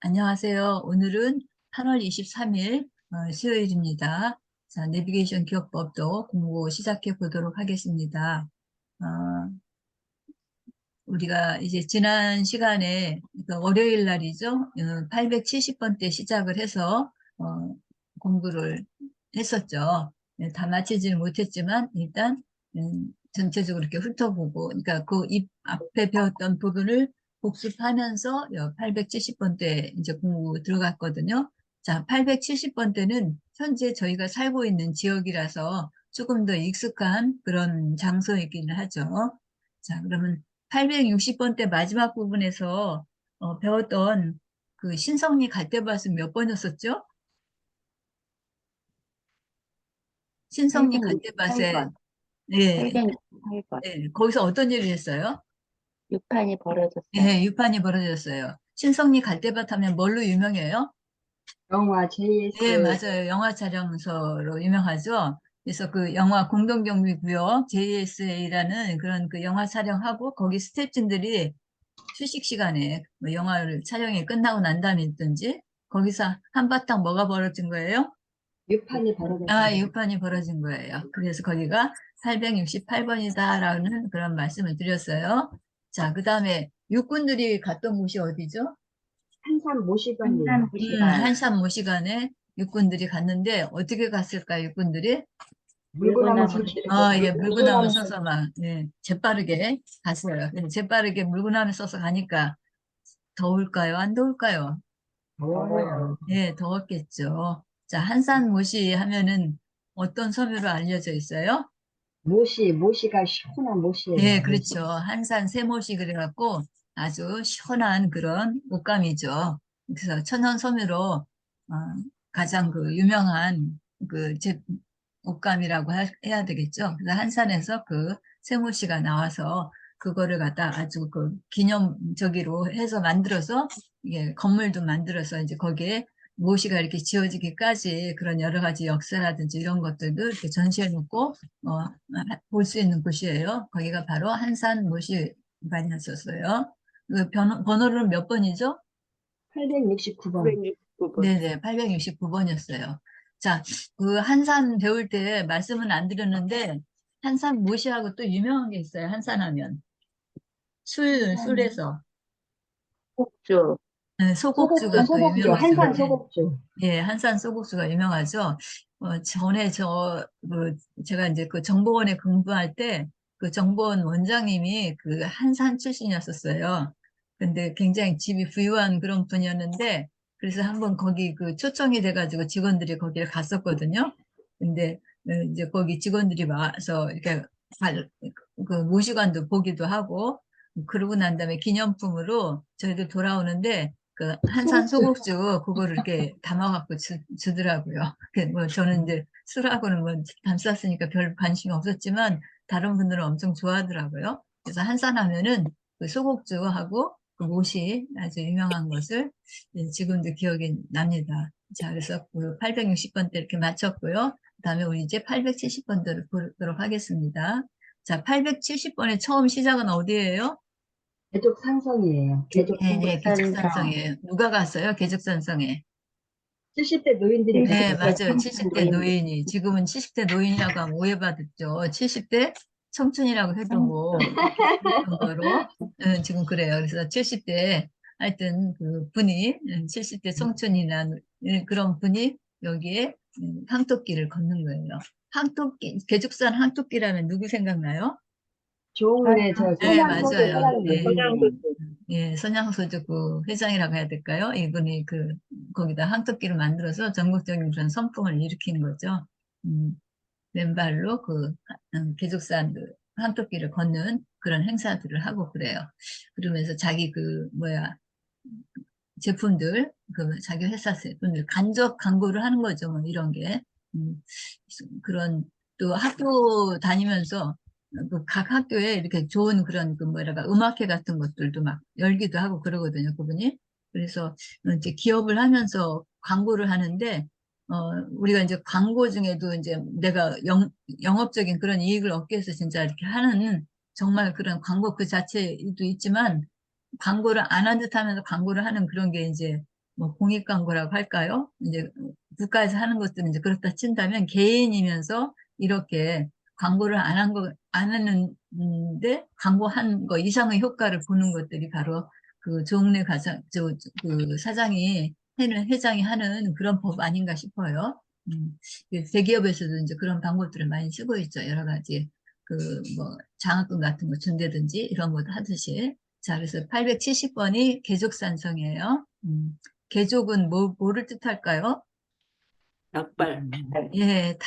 안녕하세요. 오늘은 8월 23일 수요일입니다. 자, 내비게이션 기억법도 공부 시작해 보도록 하겠습니다. 어, 우리가 이제 지난 시간에 그 월요일 날이죠. 870번 때 시작을 해서 공부를 했었죠. 네, 다 마치지는 못했지만 일단 전체적으로 이렇게 훑어보고, 그러니까 그 앞에 배웠던 부분을 복습하면서 870번 때 이제 공부 들어갔거든요. 자, 870번 때는 현재 저희가 살고 있는 지역이라서 조금 더 익숙한 그런 장소이기는 하죠. 자, 그러면 860번 때 마지막 부분에서 배웠던 그 신성리 갈대밭은 몇 번이었었죠? 신성리 갈대밭에 868번, 예, 868번. 거기서 어떤 일을 했어요? 유판이 벌어졌어요. 예, 유판이 벌어졌어요. 신성리 갈대밭 하면 뭘로 유명해요? 영화 예, JS. 맞아요. 영화 촬영소로 유명하죠. 그래서 그 영화 공동경비구역 JSA라는 그런 그 영화 촬영하고 거기 스태프진들이 휴식 시간에 뭐 영화를 촬영이 끝나고 난 다음에 있든지 거기서 한바탕 뭐가 벌어진 거예요? 유판이 아, 벌어졌어요. 유판이 벌어진 거예요. 그래서 거기가 868번이다라는 그런 말씀을 드렸어요. 자, 그 다음에 육군들이 갔던 곳이 어디죠? 한산 모시관이에요. 한산부시간, 한산 모시간에 육군들이 갔는데 어떻게 갔을까, 육군들이? 물구나무 물구나무 설치를 아, 예, 물구나무 물구나무 써서 막, 예, 재빠르게 갔어요. 근데 재빠르게 물구나무 써서 가니까 더울까요? 안 더울까요? 더워요. 예, 더웠겠죠. 자, 한산모시 하면은 어떤 섬유로 알려져 있어요? 모시가 시원한 예, 모시예요. 모시. 그렇죠. 한산 세모시 그래갖고 아주 시원한 그런 옷감이죠. 그래서 천연 섬유로 가장 그 유명한 그 옷감이라고 해야 되겠죠. 그래서 한산에서 그 세모시가 나와서 그거를 갖다 아주 그 기념적으로 해서 만들어서 이게 건물도 만들어서 이제 거기에 모시가 이렇게 지어지기까지 그런 여러 가지 역사라든지 이런 것들도 이렇게 전시해 놓고 볼 수 있는 곳이에요. 거기가 바로 한산 모시관이었었어요. 그 번호는 몇 번이죠? 869번. 969번. 네네, 869번이었어요. 자, 그 한산 배울 때 말씀은 안 드렸는데 한산 모시하고 또 유명한 게 있어요. 한산 하면 술에서 폭주, 소곡주가 또 소곡주, 유명하죠. 한산 예. 소곡주. 예, 한산 쏘국수가 유명하죠. 전에 제가 이제 그 정보원에 근무할 때 그 정보원 원장님이 그 한산 출신이었었어요. 근데 굉장히 집이 부유한 그런 분이었는데, 그래서 한번 거기 그 초청이 돼가지고 직원들이 거기를 갔었거든요. 근데 이제 거기 직원들이 와서 이렇게 그 모시관도 보기도 하고, 그러고 난 다음에 기념품으로 저희도 돌아오는데, 그 한산 소곡주. 소곡주 그거를 이렇게 담아갖고 주더라고요. 뭐 저는 이제 술하고는 뭐 담쌌으니까 별 관심이 없었지만 다른 분들은 엄청 좋아하더라고요. 그래서 한산 하면은 그 소곡주하고 그 못이 아주 유명한 것을 지금도 기억이 납니다. 자, 그래서 그 860번 때 이렇게 마쳤고요. 그다음에 우리 이제 870번대를 보도록 하겠습니다. 자, 870번의 처음 시작은 어디예요? 개족 산성이에요. 개족 예, 예, 계족산성, 계측산성에. 누가 갔어요? 계측산성에. 70대 노인들이 네, 가셨어요. 70대 맞아요. 청춘 70대 노인들. 노인이. 지금은 70대 노인이라고 하면 오해받았죠. 70대 청춘이라고 해도 뭐, 그럴 정도로. 지금 그래요. 그래서 70대, 하여튼 그 분이, 70대 청춘이나 그런 분이 여기에 항토끼를 걷는 거예요. 항토끼, 개죽산 항토끼라면 누구 생각나요? 좋은데 저 네, 선양소주 맞아요. 사장님. 예. 서장소수, 예, 선양소주 그 회장이라고 해야 될까요? 이분이 거기다 항토끼를 만들어서 전국적인 그런 선풍을 일으킨 거죠. 음, 맨발로 계족산 항토끼를 걷는 그런 행사들을 하고 그래요. 그러면서 자기 제품들, 자기 회사 제품들 간접 광고를 하는 거죠. 뭐 이런 게. 음, 그런, 또 학교 다니면서 그각 학교에 이렇게 좋은 그런 음악회 같은 것들도 막 열기도 하고 그러거든요. 그분이. 그래서 이제 기업을 하면서 광고를 하는데, 우리가 이제 광고 중에도 이제 내가 영업적인 그런 이익을 얻기 위해서 진짜 이렇게 하는 정말 그런 광고 그 자체도 있지만 광고를 안 한 듯 하면서 광고를 하는 그런 게 이제 뭐 공익 광고라고 할까요? 이제 국가에서 하는 것들은 이제 그렇다 친다면 개인이면서 이렇게 광고를 안 했는데 광고한 거 이상의 효과를 보는 것들이 바로 그 조은래 그 사장이 회장이 하는 그런 법 아닌가 싶어요. 그 대기업에서도 이제 그런 방법들을 많이 쓰고 있죠. 여러 가지 그 뭐 장학금 같은 거 준다든지 이런 것도 하듯이. 자, 그래서 870번이 계족산성이에요. 계족은 뭐를 뜻할까요? 닭발. 예,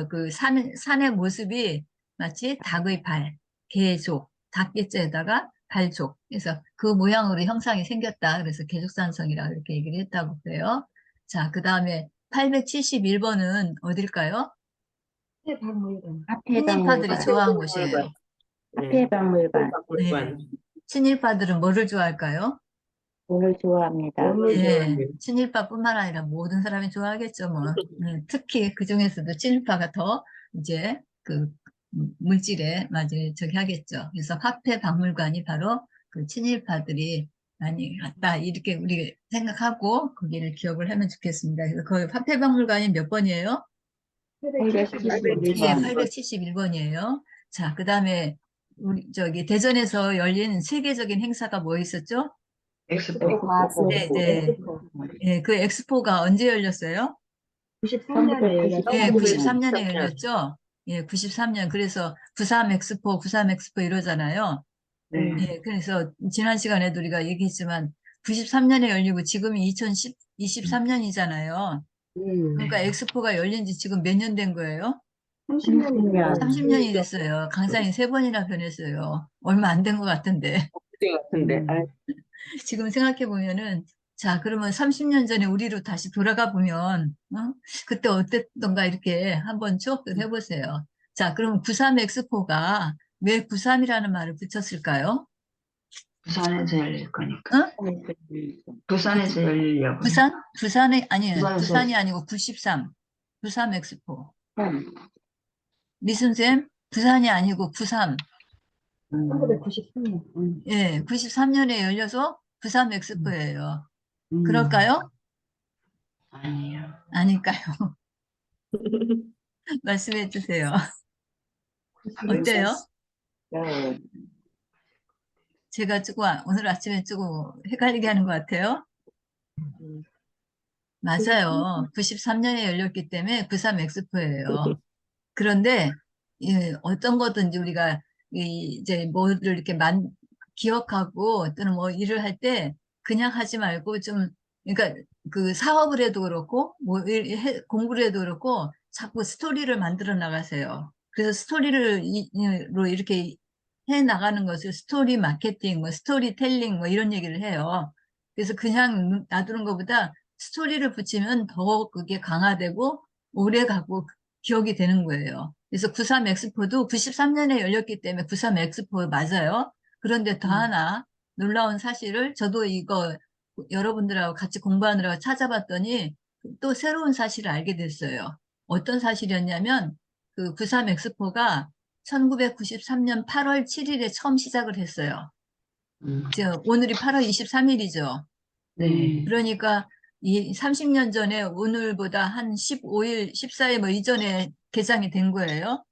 그 산의 모습이 마치 닭의 발, 개족, 닭개자에다가 발족. 그래서 그 모양으로 형상이 생겼다. 그래서 계족산성이라고 이렇게 얘기를 했다고 그래요. 자, 그 다음에 871번은 어딜까요? 박물관. 카페 친일파들이 박물관. 좋아한 곳이에요. 카페 박물관. 네. 친일파들은 뭐를 좋아할까요? 오늘 좋아합니다. 예, 친일파뿐만 아니라 모든 사람이 좋아하겠죠, 뭐. 특히 그 중에서도 친일파가 더 이제 그 물질에 맞이 저기 하겠죠. 그래서 화폐박물관이 바로 그 친일파들이 많이 갔다 이렇게 우리 생각하고 거기를 기억을 하면 좋겠습니다. 그래서 그 화폐박물관이 몇 번이에요? 871번. 871번이에요. 자, 그 다음에 우리 저기 대전에서 열린 세계적인 행사가 뭐 있었죠? 엑스포. 네, 네. 예, 그 엑스포가 언제 열렸어요? 93년에 예, 93년. 93년에 열렸죠? 예, 93년. 그래서 93 엑스포, 93 엑스포 이러잖아요. 네. 예, 그래서 지난 시간에도 우리가 얘기했지만 93년에 열리고 지금이 2023년이잖아요. 그러니까 엑스포가 열린 지 지금 몇 년 된 거예요? 30년. 30년이 됐어요. 강산이 3번이나 변했어요. 얼마 안 된 것 같은데. 그때 같은데. 아, 지금 생각해 보면은 자, 그러면 30년 전에 우리로 다시 돌아가 보면 그때 어땠던가 이렇게 한번 추억들 해보세요. 자, 그럼 93 엑스포가 왜 93이라는 말을 붙였을까요? 부산에서 열릴 거니까. 어? 부산에서 열리려고. 부산이 아니에요. 부산에서- 부산이 아니고 93. 93 엑스포. 음. 미순쌤, 부산이 아니고 93. 1993년. 예, 93년에 열려서 93 엑스포예요. 음. 그럴까요? 아니에요. 아닐까요? 말씀해 주세요. 어때요? 네. 제가 조금 오늘 아침에 조금 헷갈리게 하는 것 같아요. 맞아요. 93년에 열렸기 때문에 93 엑스포예요. 그런데 어떤 거든지 우리가 이제 뭐를 이렇게 기억하고 또는 뭐 일을 할 때 그냥 하지 말고 좀 그러니까 그 사업을 해도 그렇고 뭐 공부를 해도 그렇고 자꾸 스토리를 만들어 나가세요. 그래서 스토리로 이렇게 해 나가는 것을 스토리 마케팅, 뭐 스토리텔링 뭐 이런 얘기를 해요. 그래서 그냥 놔두는 것보다 스토리를 붙이면 더 그게 강화되고 오래 가고 기억이 되는 거예요. 그래서 93 엑스포도 93년에 열렸기 때문에 93 엑스포 맞아요. 그런데 더 하나 놀라운 사실을 저도 이거 여러분들하고 같이 공부하느라고 찾아봤더니 또 새로운 사실을 알게 됐어요. 어떤 사실이었냐면 그 93 엑스포가 1993년 8월 7일에 처음 시작을 했어요. 오늘이 8월 23일이죠. 네. 그러니까 이 30년 전에 오늘보다 한 15일, 14일 뭐 이전에 개장이 된 거예요.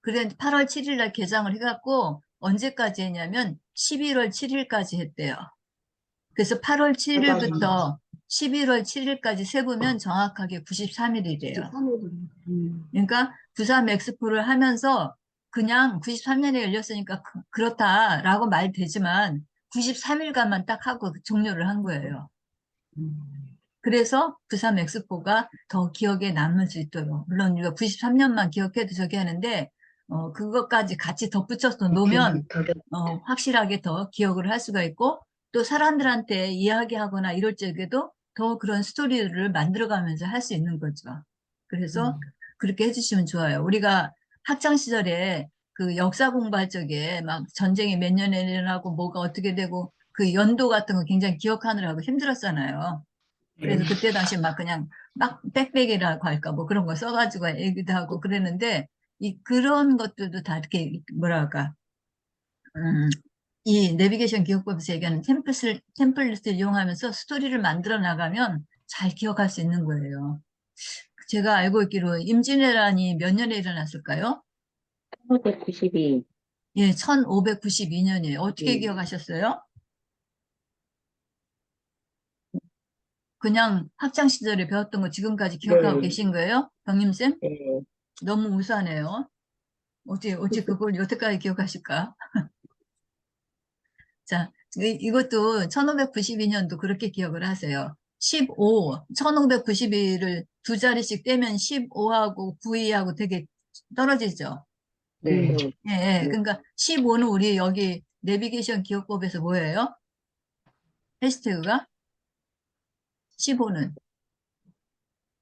그래 8월 7일 날 개장을 해갖고 언제까지 했냐면 11월 7일까지 했대요. 그래서 8월 7일부터 11월 7일까지 세보면 정확하게 93일이래요. 93일. 그러니까 93 엑스포를 하면서 그냥 93년에 열렸으니까 그렇다라고 말되지만 93일간만 딱 하고 종료를 한 거예요. 그래서 93 엑스포가 더 기억에 남을 수 있도록 물론 우리가 93년만 기억해도 저기 하는데 그것까지 같이 덧붙여서 놓으면 확실하게 더 기억을 할 수가 있고 또 사람들한테 이야기하거나 이럴 적에도 더 그런 스토리를 만들어가면서 할 수 있는 거죠. 그래서 그렇게 해주시면 좋아요. 우리가 학창 시절에 그 역사 공부할 적에 막 전쟁이 몇 년에 일어나고 뭐가 어떻게 되고 그 연도 같은 거 굉장히 기억하느라고 힘들었잖아요. 그래서 그때 당시 막 그냥 막 빽빽이라고 할까 뭐 그런 거 써가지고 얘기도 하고 그랬는데 그런 것들도 다 이렇게 뭐랄까 이 내비게이션 기억법에서 얘기하는 템플릿을 이용하면서 스토리를 만들어 나가면 잘 기억할 수 있는 거예요. 제가 알고 있기로 임진왜란이 몇 년에 일어났을까요? 1592. 예, 1592년이에요. 어떻게 기억하셨어요? 그냥 학창 시절에 배웠던 거 지금까지 기억하고 네. 계신 거예요? 병림쌤? 네. 너무 우수하네요. 어찌 그걸 여태까지 기억하실까? 자, 이것도 1592년도 그렇게 기억을 하세요. 1592를 두 자리씩 떼면 15하고 92하고 되게 떨어지죠. 네. 예, 예. 그러니까 15는 우리 여기 내비게이션 기억법에서 뭐예요? 해시태그가? 15는?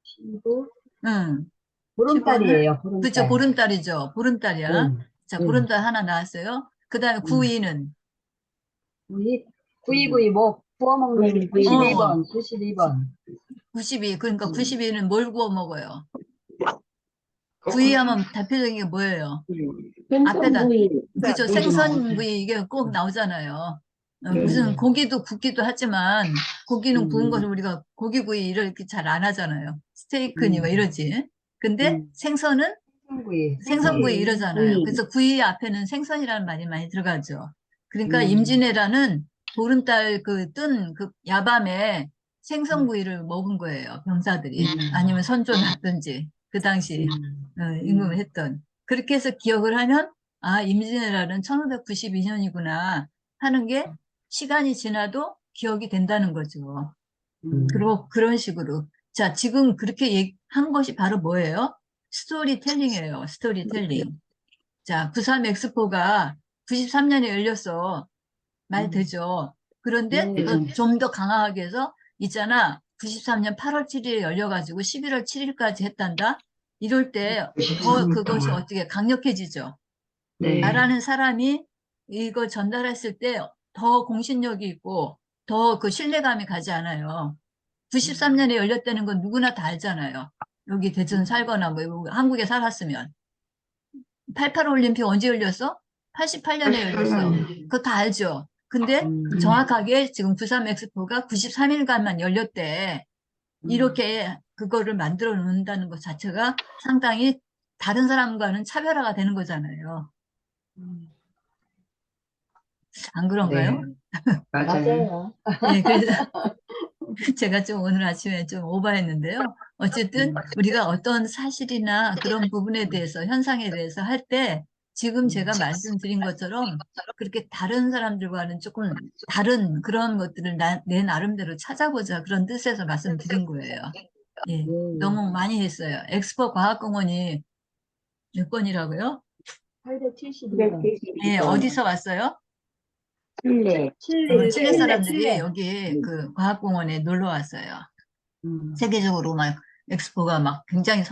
15. 응. 보름달이에요. 그쵸, 보름달. 보름달이죠. 보름달이야. 네. 자, 네. 보름달 하나 나왔어요. 그 다음에 92는? 9292 뭐 구워 먹는 92번, 92번. 92. 그러니까 92는 뭘 구워 먹어요? 92 하면 대표적인 게 뭐예요? 앞에다. 생선구이. 그죠. 생선구이 이게 꼭 나오잖아요. 무슨 고기도 굽기도 하지만 고기는 구운 것을 우리가 고기구이 이렇게 잘 안 하잖아요. 스테이크니 뭐 이러지. 근데 생선은 생선구이. 생선구이 이러잖아요. 구이. 그래서 구이 앞에는 생선이라는 말이 많이 들어가죠. 그러니까 음. 임진왜란은 보름달 그 뜬 그 야밤에 생선구이를 먹은 거예요. 병사들이. 아니면 선조라든지 그 당시 임금을 했던. 그렇게 해서 기억을 하면 아, 임진왜란은 1592년이구나 하는 게 시간이 지나도 기억이 된다는 거죠. 그리고 그런 식으로. 자, 지금 그렇게 한 것이 바로 뭐예요? 스토리텔링이에요. 스토리텔링. 자, 93 엑스포가 93년에 열렸어. 말 되죠. 그런데 네. 좀 더 강하게 해서 있잖아. 93년 8월 7일에 열려가지고 11월 7일까지 했단다. 이럴 때 더 그것이 어떻게 강력해지죠. 네. 나라는 사람이 이걸 전달했을 때 더 공신력이 있고 더 그 신뢰감이 가지 않아요. 93년에 열렸다는 건 누구나 다 알잖아요. 여기 대전 살거나 뭐 한국에 살았으면. 88 올림픽 언제 열렸어? 88년에 열렸어. 그거 다 알죠. 근데 정확하게 지금 93 엑스포가 93일간만 열렸대. 이렇게 그거를 만들어 놓는다는 것 자체가 상당히 다른 사람과는 차별화가 되는 거잖아요. 안 그런가요? 맞아요. 맞아요. 예, 그래서 제가 좀 오늘 아침에 좀 오버했는데요. 어쨌든 우리가 어떤 사실이나 그런 부분에 대해서, 현상에 대해서 할 때 지금 제가 말씀드린 것처럼 그렇게 다른 사람들과는 조금 다른 그런 것들을 내 나름대로 찾아보자 그런 뜻에서 말씀드린 거예요. 예, 너무 많이 했어요. 엑스포 과학공원이 몇 번이라고요? 872번. 예, 어디서 왔어요? 칠레. 칠레 사람들이 칠레. 여기 그 과학공원에 놀러 왔어요. 음. 세계적으로 막 엑스포가 막 굉장히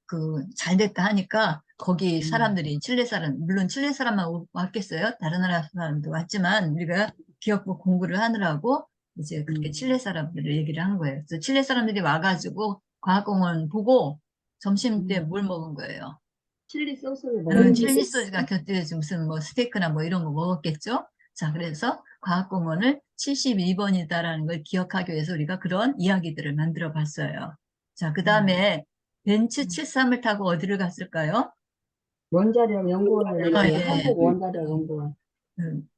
그 잘 됐다 하니까 거기 사람들이 칠레 사람, 물론 칠레 사람만 왔겠어요? 다른 나라 사람도 왔지만 우리가 기억부 공부를 하느라고 이제 그렇게 칠레 사람들을 얘기를 한 거예요. 그래서 칠레 사람들이 와가지고 과학공원 보고 점심 때 뭘 먹은 거예요? 칠리 소스를 먹는 칠리 소스가 곁들여서 무슨 뭐 스테이크나 뭐 이런 거 먹었겠죠? 자, 그래서 과학공원을 72번이다라는 걸 기억하기 위해서 우리가 그런 이야기들을 만들어 봤어요. 자, 그 다음에 벤츠 73을 타고 어디를 갔을까요? 원자력 연구원을 아, 이렇게 예. 한국 원자력 연구원.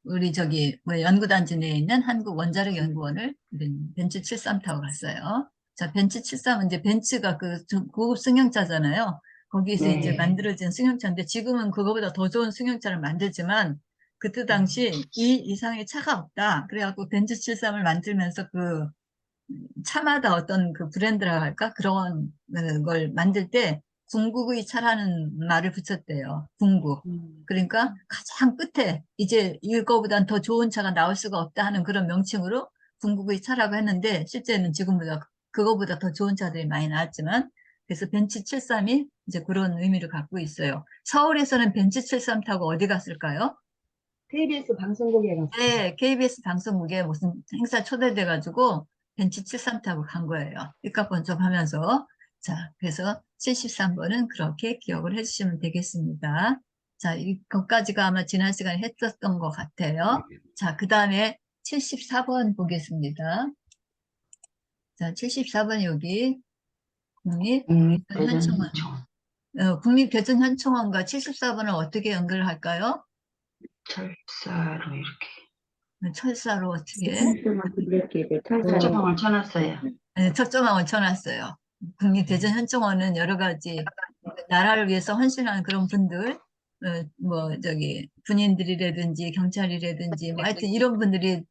우리 저기 뭐 연구단지 내에 있는 한국원자력연구원을 벤츠 73 타고 갔어요. 자, 벤츠 73은 이제 벤츠가 그 고급 승용차잖아요. 거기서 이제 만들어진 승용차인데 지금은 그거보다 더 좋은 승용차를 만들지만 그때 당시 이 이상의 차가 없다. 그래갖고 벤츠 73을 만들면서 그 차마다 어떤 그 브랜드라 할까? 그런 걸 만들 때 궁극의 차라는 말을 붙였대요. 궁극. 그러니까 가장 끝에 이제 이거보단 더 좋은 차가 나올 수가 없다 하는 그런 명칭으로 궁극의 차라고 했는데 실제는 지금보다 그거보다 더 좋은 차들이 많이 나왔지만 그래서 벤츠 73이 이제 그런 의미를 갖고 있어요. 서울에서는 벤츠 73 타고 어디 갔을까요? KBS 방송국에 갔어요. 네, KBS 방송국에 무슨 행사 초대돼가지고 벤츠 73 타고 간 거예요. 입각번쩍 하면서. 자, 그래서 73번은 그렇게 기억을 해주시면 되겠습니다. 자, 이것까지가 아마 지난 시간에 했었던 것 같아요. 자, 그 다음에 74번 보겠습니다. 자, 74번 여기 국립대전현충원. 국립대전현충원과 74번을 어떻게 연결할까요? 철사로 이렇게. 철사로 어떻게? 현충원 둘레길을 철사로 철조망을 쳐놨어요. 네, 철조망을 쳐놨어요. 국립대전현충원은 여러 가지 나라를 위해서 헌신하는 그런 분들, 군인들이라든지 경찰이라든지, 뭐 하여튼 이런 분들이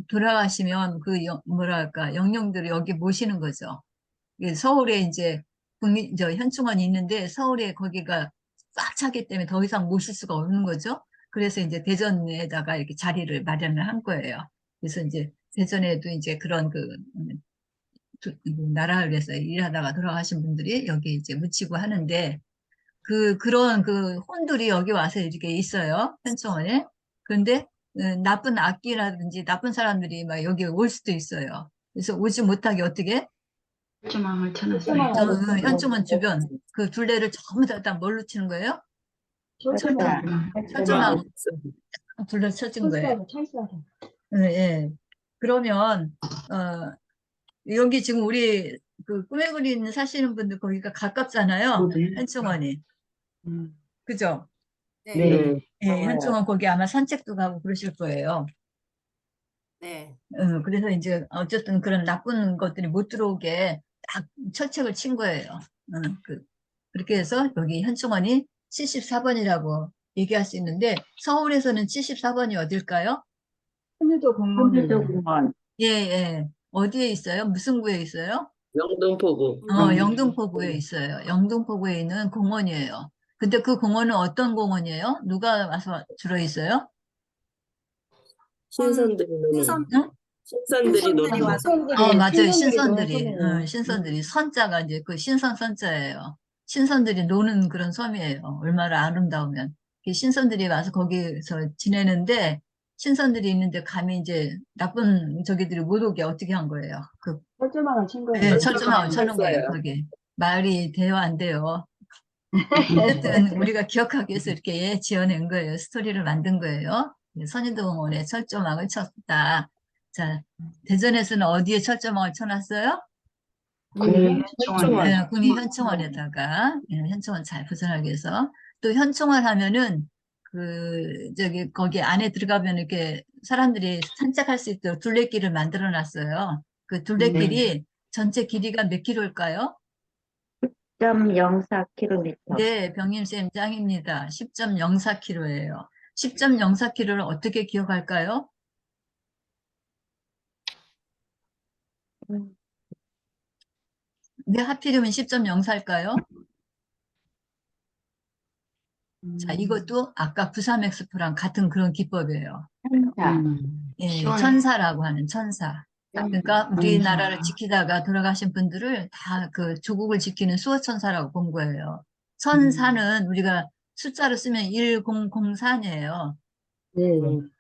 돌아가시면 영령들을 여기 모시는 거죠. 서울에 이제 현충원이 있는데 서울에 거기가 꽉 차기 때문에 더 이상 모실 수가 없는 거죠. 그래서 이제 대전에다가 이렇게 자리를 마련을 한 거예요. 그래서 이제 대전에도 이제 그런 나라를 위해서 일하다가 돌아가신 분들이 여기 이제 묻히고 하는데 그런 혼들이 여기 와서 이렇게 있어요. 현충원에. 그런데 나쁜 악기라든지 나쁜 사람들이 막 여기 올 수도 있어요. 그래서 오지 못하게 어떻게? 철조망을 쳐놨어요. 현충원 주변 그 둘레를 전부 다 뭘로 치는 거예요? 철조망. 철조망 둘러 쳐진 거예요. 철사로. 예. 그러면 여기 지금 우리 꿈에 그리는 사시는 분들 거기가 가깝잖아요. 네. 현충원이. 그죠? 네. 예, 현충원 거기 아마 산책도 가고 그러실 거예요. 네. 그래서 이제 어쨌든 그런 나쁜 것들이 못 들어오게 딱 철책을 친 거예요. 그렇게 해서 여기 현충원이 74번이라고 얘기할 수 있는데 서울에서는 74번이 어딜까요? 흔들도 흔들도 공무원. 공원 예, 예. 어디에 있어요? 무슨 구에 있어요? 영등포구. 영등포구에 있어요. 영등포구에 있는 공원이에요. 근데 그 공원은 어떤 공원이에요? 누가 와서 주로 있어요? 신선들이 노는. 응? 신선들이 노는. 맞아요. 신선들이. 신선들이. 선자가 이제 그 신선 선자예요. 신선들이 노는 그런 섬이에요. 얼마나 아름다우면. 신선들이 와서 거기서 지내는데, 신선들이 있는데 감히 이제 나쁜 저기들이 못 오게 어떻게 한 거예요. 철조망을 친 거예요. 네, 철조망을 쳐놓은 거예요, 했어요. 거기. 말이 돼요, 안 돼요? 어쨌든 우리가 기억하기 위해서 이렇게 지어낸 거예요. 스토리를 만든 거예요. 선인도공원에 철조망을 쳤다. 자, 대전에서는 어디에 철조망을 쳐놨어요? 국립현충원. 네, 국립현충원에다가 현충원 잘 보존하기 위해서 또 현충원 하면은 거기 안에 들어가면 이렇게 사람들이 산책할 수 있도록 둘레길을 만들어 놨어요. 그 둘레길이 전체 길이가 몇 킬로일까요? 10.04km 네, 병임쌤 짱입니다. 10.04km예요. 10.04km를 어떻게 기억할까요? 왜 하필이면 10.04일까요? 자, 이것도 아까 93X프랑 같은 그런 기법이에요. 천사 예, 시원해. 천사라고 하는 천사. 그러니까 우리나라를 지키다가 돌아가신 분들을 다 조국을 지키는 수호천사라고 본 거예요. 천사는 우리가 숫자로 쓰면 1004네요. 네.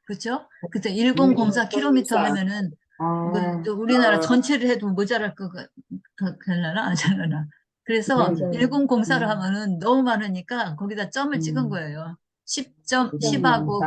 그렇죠? 그때 1004km 하면은 또 우리나라 전체를 해도 모자랄 되려나? 안 되려나? 그래서 맞아요. 1004를 하면은 너무 많으니까 거기다 점을 찍은 거예요. 10하고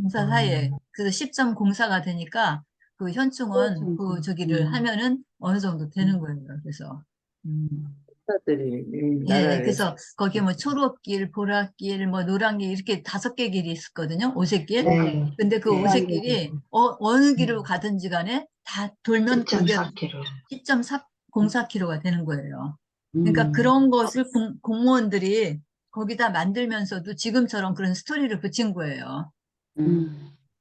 04 사이에. 그래서 10.04가 되니까 그 현충원 저기를 하면은 어느 정도 되는 거예요. 그래서. 신선들이 예, 나라를 그래서 거기에 뭐 초록길, 보랏길, 뭐 노란길 이렇게 5개 길이 있었거든요. 오색길. 네. 근데 그 네. 오색길이 어느 길로 가든지 간에 다 돌면 그게 10.4km. 10.04km가 되는 거예요. 그러니까 그런 것을 공무원들이 거기다 만들면서도 지금처럼 그런 스토리를 붙인 거예요.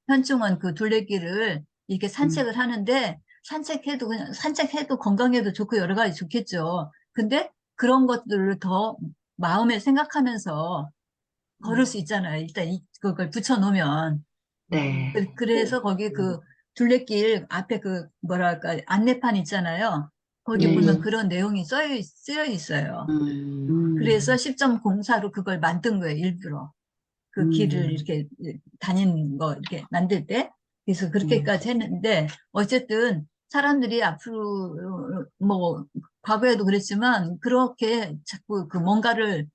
현충원 그 둘레길을 이렇게 산책을 하는데 산책해도 건강에도 좋고 여러 가지 좋겠죠. 근데 그런 것들을 더 마음에 생각하면서 걸을 수 있잖아요. 일단 그걸 붙여놓으면. 네. 그래서 거기 둘레길 앞에 뭐랄까 안내판 있잖아요. 거기 네. 보면 그런 내용이 쓰여 있어요. 그래서 10.04로 그걸 만든 거예요, 일부러. 그 길을 이렇게 다니는 거 이렇게 만들 때. 그래서 그렇게까지 했는데, 어쨌든 사람들이 앞으로, 뭐, 과거에도 그랬지만, 그렇게 자꾸 뭔가를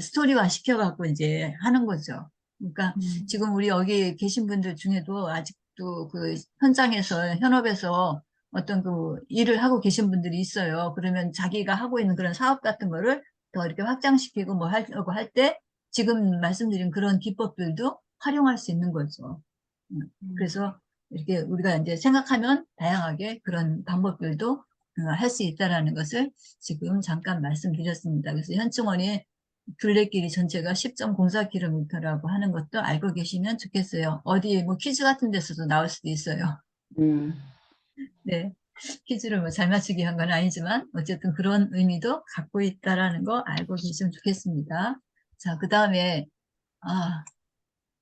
스토리화 시켜갖고 이제 하는 거죠. 그러니까 지금 우리 여기 계신 분들 중에도 아직도 그 현장에서, 현업에서 어떤 그 일을 하고 계신 분들이 있어요. 그러면 자기가 하고 있는 그런 사업 같은 거를 더 이렇게 확장시키고 뭐 하려고 할 때 지금 말씀드린 그런 기법들도 활용할 수 있는 거죠. 그래서 이렇게 우리가 이제 생각하면 다양하게 그런 방법들도 할 수 있다라는 것을 지금 잠깐 말씀드렸습니다. 그래서 현충원이 둘레길이 전체가 10.04km라고 하는 것도 알고 계시면 좋겠어요. 어디 뭐 퀴즈 같은 데서도 나올 수도 있어요. 네. 퀴즈를 뭐 잘 맞추기 한 건 아니지만 어쨌든 그런 의미도 갖고 있다라는 거 알고 계시면 좋겠습니다. 자, 그 다음에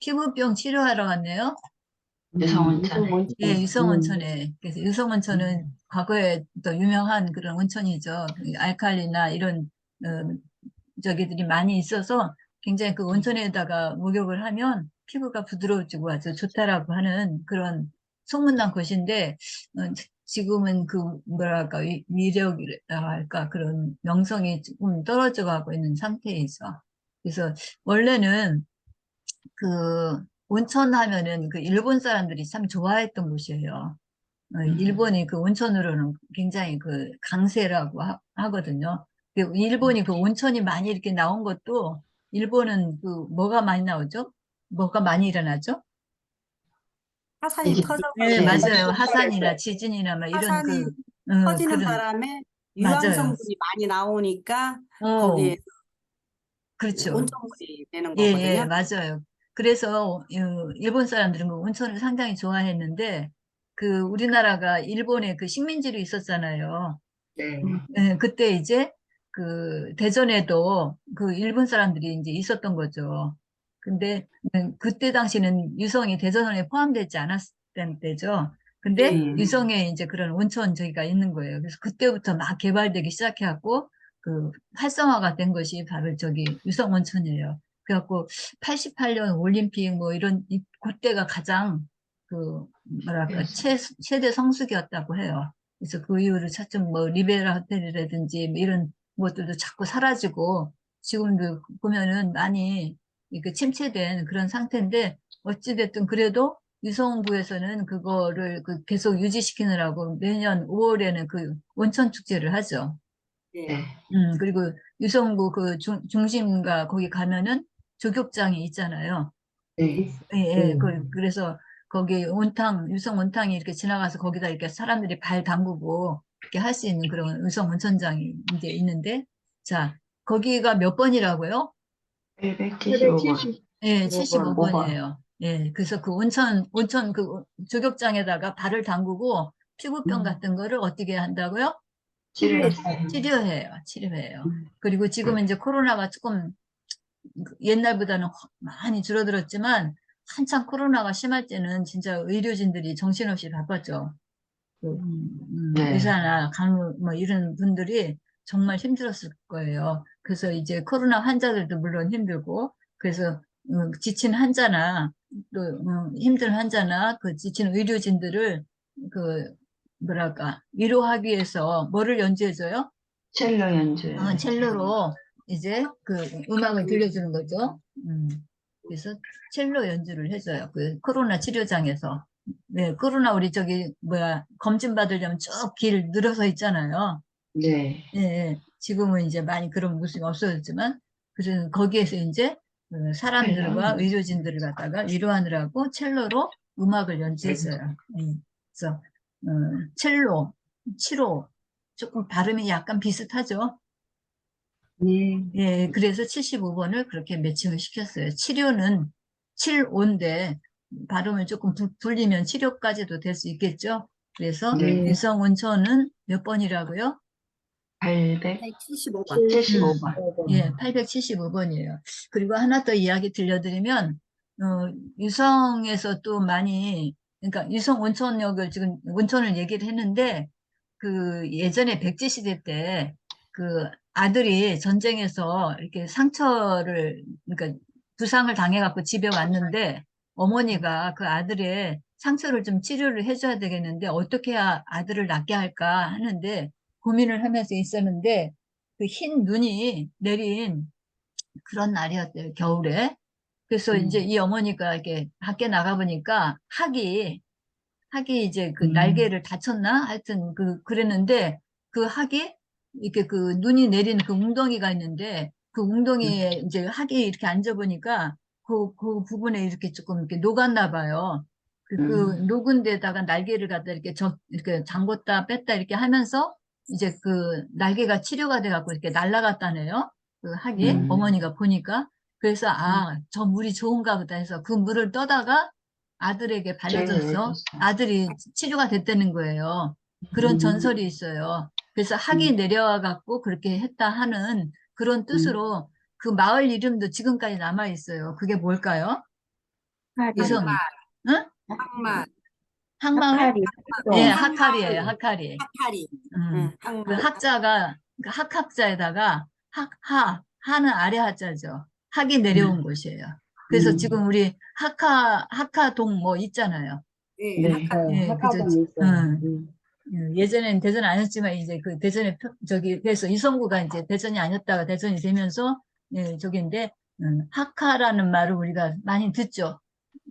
피부병 치료하러 왔네요. 유성원천에. 예, 유성온천에. 그래서 유성온천은 과거에 또 유명한 그런 온천이죠. 그 알칼리나 이런 저기들이 많이 있어서 굉장히 그 온천에다가 목욕을 하면 피부가 부드러워지고 아주 좋다라고 하는 그런 소문난 곳인데 지금은 그 뭐랄까 위력이라 할까 그런 명성이 조금 떨어져 가고 있는 상태이죠. 그래서 원래는 그 온천 하면은 그 일본 사람들이 참 좋아했던 곳이에요. 일본이 그 온천으로는 굉장히 그 강세라고 하거든요. 그리고 일본이 그 온천이 많이 이렇게 나온 것도 일본은 그 뭐가 많이 나오죠? 뭐가 많이 일어나죠? 화산이 이게- 네, 터져가지고 맞아요. 화산이나 지진이나 막 이런 화산이 그 터지는 그런 바람에 유황 맞아요. 성분이 많이 나오니까 어, 거기에 그렇죠. 온천물이 되는 예, 예, 거거든요. 맞아요. 그래서 일본 사람들은 그 온천을 상당히 좋아했는데 그 우리나라가 일본의 그 식민지로 있었잖아요. 네. 예, 그때 이제 그 대전에도 그 일본 사람들이 이제 있었던 거죠. 근데 그때 당시는 유성이 대전에 포함되지 않았을 때죠. 근데 예. 유성에 이제 그런 온천 저기가 있는 거예요. 그래서 그때부터 막 개발되기 시작해갖고 그 활성화가 된 것이 바로 저기 유성 온천이에요. 그래갖고 88년 올림픽 뭐 이런 그때가 가장 그 뭐랄까 최대 성수기였다고 해요. 그래서 그 이후로 차츰 뭐 리베라 호텔이라든지 뭐 이런 것들도 자꾸 사라지고 지금도 보면은 많이 이렇게 침체된 그런 상태인데 어찌됐든 그래도 유성구에서는 그거를 그 계속 유지시키느라고 매년 5월에는 그 온천 축제를 하죠. 예. 네. 그리고 유성구 그 중심가 거기 가면은 조격장이 있잖아요. 네. 예, 예. 그래서 거기 온탕, 유성 온탕이 이렇게 지나가서 거기다 이렇게 사람들이 발 담그고 이렇게 할 수 있는 그런 유성 온천장이 이제 있는데, 자, 거기가 몇 번이라고요? 875번. 예, 5번. 75번이에요. 예, 그래서 그 온천 그 조격장에다가 발을 담그고 피부병 같은 거를 어떻게 한다고요? 치료했어요. 치료해요. 그리고 지금은 이제 코로나가 조금 옛날보다는 많이 줄어들었지만 한참 코로나가 심할 때는 진짜 의료진들이 정신없이 바빴죠. 네. 의사나 간호 뭐 이런 분들이 정말 힘들었을 거예요. 그래서 이제 코로나 환자들도 물론 힘들고 그래서 지친 환자나 또 힘든 환자나 그 지친 의료진들을 그 뭐랄까 위로하기 위해서 뭐를 연주해줘요? 첼로 연주요. 첼로로 이제 그 음악을 들려주는 거죠. 그래서 첼로 연주를 해줘요. 그 코로나 치료장에서. 네, 코로나 우리 저기 뭐야 검진 받으려면 쭉 길 늘어서 있잖아요. 네. 예, 예. 지금은 이제 많이 그런 모습이 없어졌지만 그래서 거기에서 이제 사람들과 첼로. 의료진들을 갖다가 위로하느라고 첼로로 음악을 연주했어요. 그래서 첼로, 치로 조금 발음이 약간 비슷하죠. 네. 예, 그래서 75번을 그렇게 매칭을 시켰어요. 치료는 7호인데 발음을 조금 불리면 치료까지도 될 수 있겠죠. 그래서 네. 유성온천은 몇 번이라고요? 175번. 875번. 예, 875번이에요. 그리고 하나 더 이야기 들려드리면 유성에서 또 많이 그러니까 유성 온천역을 지금 온천을 얘기를 했는데 그 예전에 백제시대 때 그 아들이 전쟁에서 이렇게 상처를 그러니까 부상을 당해갖고 집에 왔는데 어머니가 그 아들의 상처를 좀 치료를 해줘야 되겠는데 어떻게 해야 아들을 낫게 할까 하는데 고민을 하면서 있었는데 그 흰 눈이 내린 그런 날이었대요, 겨울에. 그래서 음. 이제 이 어머니가 이렇게 밖에 나가보니까 학이 이제 그 음. 날개를 다쳤나? 하여튼 그랬는데 그 학이 이렇게 그 눈이 내리는 그 웅덩이가 있는데 그 웅덩이에 이제 학이 이렇게 앉아보니까 그 부분에 이렇게 조금 이렇게 녹았나 봐요. 그 녹은 데다가 날개를 갖다 이렇게 잠궜다 뺐다 이렇게 하면서 이제 그 날개가 치료가 돼갖고 이렇게 날아갔다네요. 그 학이 어머니가 보니까. 그래서 저 물이 좋은가 보다 해서 그 물을 떠다가 아들에게 발려줬어. 아들이 치료가 됐다는 거예요. 그런 전설이 있어요. 그래서 학이 내려와 갖고 그렇게 했다 하는 그런 뜻으로 그 마을 이름도 지금까지 남아 있어요. 그게 뭘까요? 이성이. 응? 항마, 항마을? 학파리, 예, 학동, 학할이에요. 학할이. 학파리. 그 항마. 학자가 그 학학자에다가 하는 아래 하자죠. 학이 내려온 곳이에요. 그래서 지금 우리 학하동 뭐 있잖아요. 예, 네. 학파. 예, 그죠. 학과동이 있어요. 예전엔 대전 아니었지만 이제 그 대전에 그래서 이성구가 이제 대전이 아니었다가 대전이 되면서 예, 저기인데 학하라는 말을 우리가 많이 듣죠.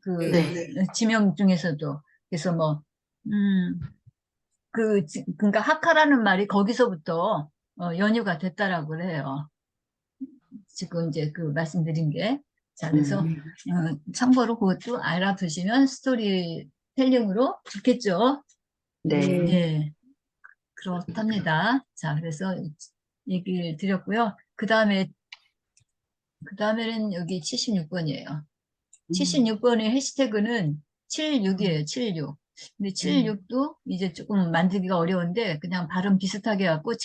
그 네. 지명 중에서도. 그래서 뭐 그러니까 학하라는 말이 거기서부터 연유가 됐다라고 그래요. 지금 이제 그 말씀드린 게. 자, 그래서 참고로 그것도 알아두시면 스토리텔링으로 좋겠죠. 네. 예, 그렇답니다. 자, 그래서 얘기를 드렸고요. 그 다음에는 여기 76번이에요. 76번의 해시태그는 76이에요, 76. 근데 76도 이제 조금 만들기가 어려운데 그냥 발음 비슷하게 해갖고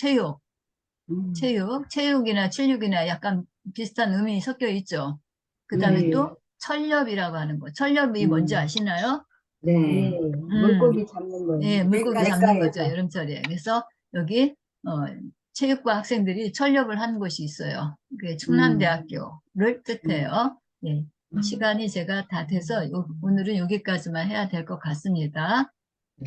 체육이나 76이나 약간 비슷한 음이 섞여 있죠. 그 다음에 네. 또 철렵이라고 하는 거. 철렵이 뭔지 아시나요? 네. 예, 물고기 잡는 거예요. 예, 물고기 냇가에서. 잡는 거죠, 여름철에. 그래서 여기 체육과 학생들이 철렵을 하는 곳이 있어요. 그게 충남대학교를 뜻해요. 예, 시간이 제가 다 돼서 오늘은 여기까지만 해야 될 것 같습니다.